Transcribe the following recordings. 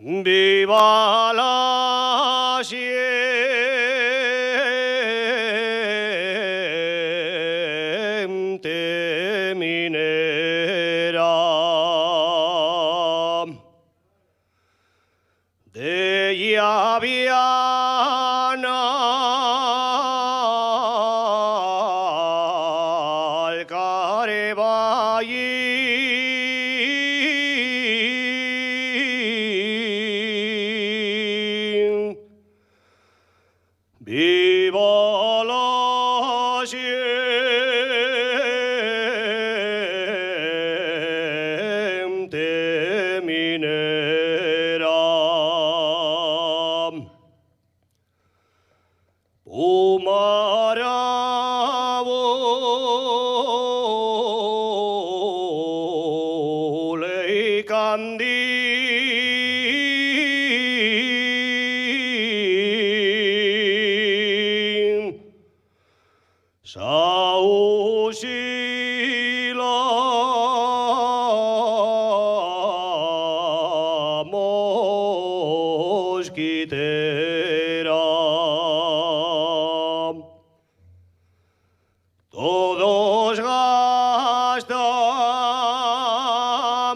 Viva la siente minera de Llaviana al Careballín. Viva la siente minera. Umarabole candil Sausila mosquitera. Todos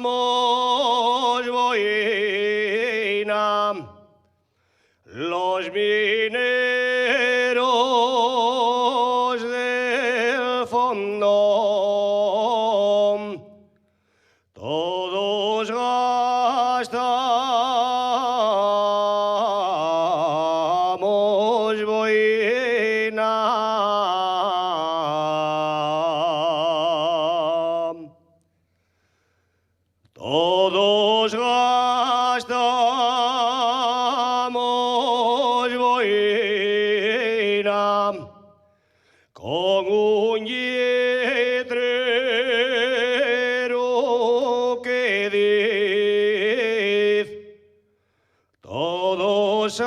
gastamos boina, los mineros del fondo. Todos gastamos boina. Todos gastamos boina con un letrero que dice todos